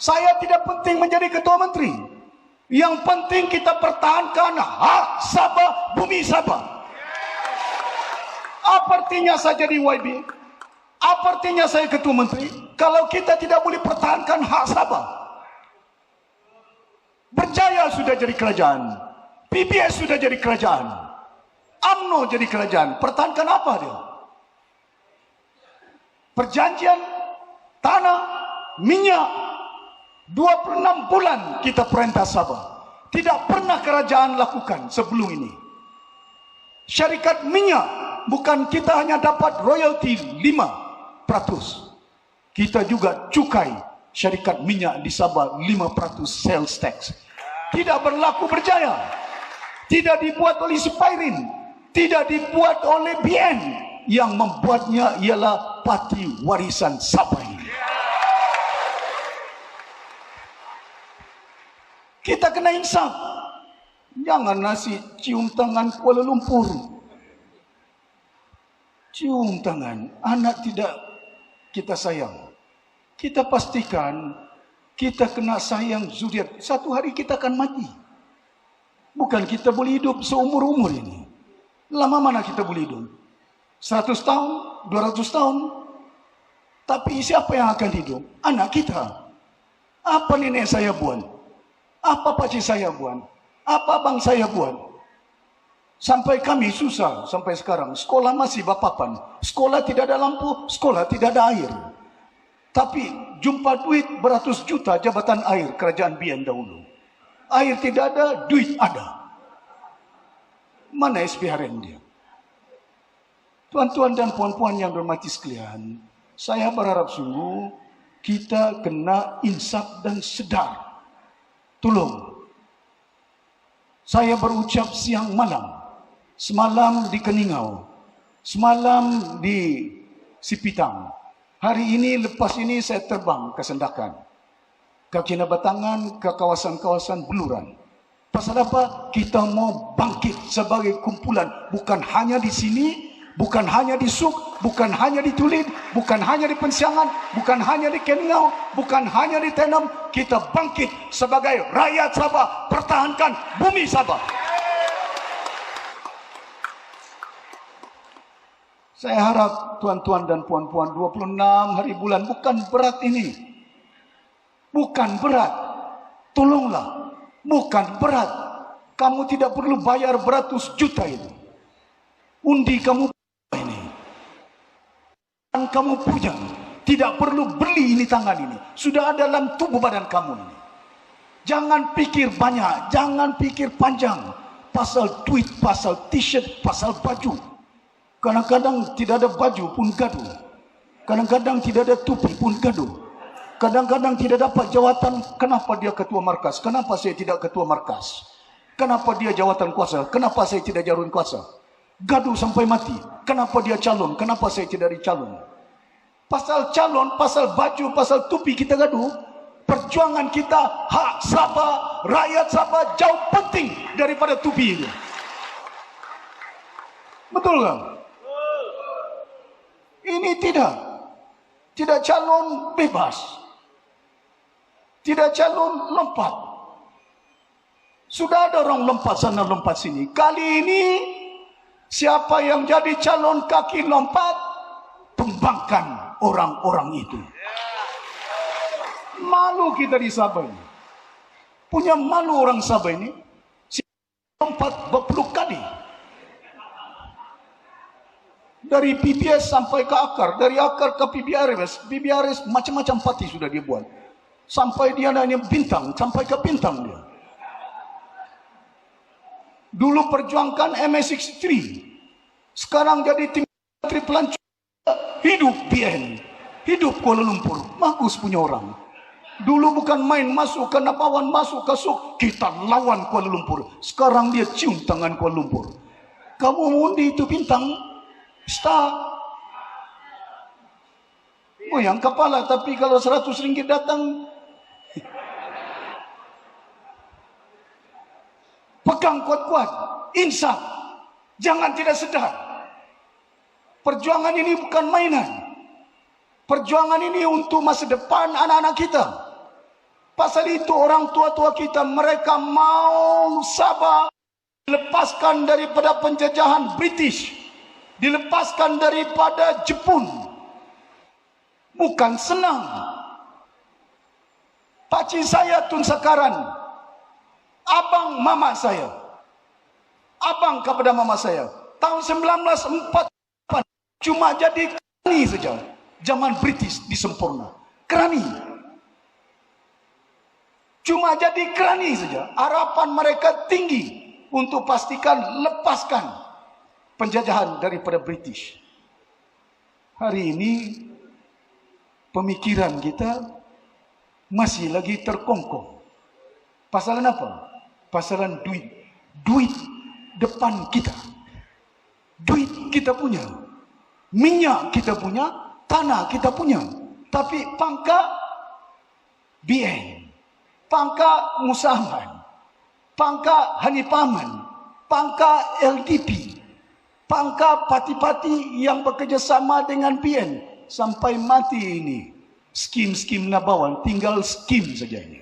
Saya tidak penting menjadi ketua menteri. Yang penting kita pertahankan hak Sabah, bumi Sabah. Apa artinya saya jadi YB? Apa artinya saya ketua menteri kalau kita tidak boleh pertahankan hak Sabah? Berjaya sudah jadi kerajaan, PBS sudah jadi kerajaan, UMNO jadi kerajaan. Pertahankan apa dia? Perjanjian tanah, minyak, 26 bulan kita perintah Sabah. Tidak pernah kerajaan lakukan sebelum ini. Syarikat minyak, bukan kita hanya dapat royalti 5%. Kita juga cukai syarikat minyak di Sabah 5% sales tax. Tidak berlaku berjaya. Tidak dibuat oleh Supairin, tidak dibuat oleh BN. Yang membuatnya ialah Parti Warisan Sabah ini. Kita kena insaf. Jangan nasi cium tangan Kuala Lumpur. Cium tangan, anak tidak kita sayang. Kita pastikan kita kena sayang zuriat. Satu hari kita akan mati. Bukan kita boleh hidup seumur-umur ini. Lama mana kita boleh hidup? 100 tahun, 200 tahun. Tapi siapa yang akan hidup? Anak kita. Apa nenek saya buat? Apa pakcik saya buat? Apa abang saya buat? Sampai kami susah sampai sekarang. Sekolah masih bapapan. Sekolah tidak ada lampu, sekolah tidak ada air. Tapi jumpa duit beratus juta jabatan air kerajaan BN dahulu. Air tidak ada, duit ada. Mana SPRN dia? Tuan-tuan dan puan-puan yang berhormati sekalian, saya berharap sungguh kita kena insaf dan sedar. Tolong. Saya berucap siang malam. Semalam di Keningau, semalam di Sipitang. Hari ini, lepas ini saya terbang ke Sendakan, ke Kinabatangan, ke kawasan-kawasan Beluran. Pasal apa? Kita mau bangkit sebagai kumpulan. Bukan hanya di sini, bukan hanya di Suk, bukan hanya di Tulid, bukan hanya di Pensiangan, bukan hanya di Keningau, bukan hanya di Tenam. Kita bangkit sebagai rakyat Sabah. Pertahankan bumi Sabah. Saya harap tuan-tuan dan puan-puan, 26 hari bulan bukan berat ini. Bukan berat. Tolonglah. Bukan berat. Kamu tidak perlu bayar beratus juta itu. Undi kamu ini. Dan kamu punya. Tidak perlu beli ini tangan ini. Sudah ada dalam tubuh badan kamu ini. Jangan pikir banyak. Jangan pikir panjang. Pasal tweet, pasal t-shirt, pasal baju. Kadang-kadang tidak ada baju pun gaduh. Kadang-kadang tidak ada tupi pun gaduh. Kadang-kadang tidak dapat jawatan. Kenapa dia ketua markas? Kenapa saya tidak ketua markas? Kenapa dia jawatan kuasa? Kenapa saya tidak jawatan kuasa? Gaduh sampai mati. Kenapa dia calon? Kenapa saya tidak dicalon? Pasal calon, pasal baju, pasal tupi kita gaduh. Perjuangan kita, hak Sabah, rakyat Sabah jauh penting daripada tupi itu. Betul kan? Ini tidak calon bebas, tidak calon lompat. Sudah ada orang lompat sana lompat sini. Kali ini siapa yang jadi calon kaki lompat, tumbangkan orang-orang itu. Malu kita di Sabah ini. Punya malu orang Sabah ini. Lompat berpuluh kali. Dari PBS sampai ke akar, dari akar ke PBRS macam-macam parti sudah dia buat. Sampai dia hanya bintang, sampai ke bintang dia. Dulu perjuangkan MS63. Sekarang jadi tim menteri pelancongan. Hidup BN, hidup Kuala Lumpur. Bagus punya orang. Dulu bukan main masuk ke Nabawan, masuk ke Suk, kita lawan Kuala Lumpur. Sekarang dia cium tangan Kuala Lumpur. Kamu undi itu bintang, start. Goyang kepala, tapi kalau 100 ringgit datang, pegang kuat-kuat, insaf, jangan tidak sedar. Perjuangan ini bukan mainan. Perjuangan ini untuk masa depan anak-anak kita. Pasal itu orang tua-tua kita, mereka mau Sabah dilepaskan daripada penjajahan British, dilepaskan daripada Jepun. Bukan senang. Pakcik saya Tun Sakaran, abang mama saya, abang kepada mama saya, tahun 1948 cuma jadi kerani saja. Zaman British disempurna. Kerani. Cuma jadi kerani saja. Harapan mereka tinggi untuk pastikan lepaskan penjajahan daripada British. Hari ini pemikiran kita masih lagi terkongkong. Pasalan apa? Pasalan duit. Duit depan kita. Duit kita punya. Minyak kita punya. Tanah kita punya. Tapi pangkat BN. Pangkat Musaman, pangkat Hanipaman, pangkat LDP, pangkat parti-parti yang bekerjasama dengan PN. Sampai mati ini, skim-skim Nabawan tinggal skim saja ini.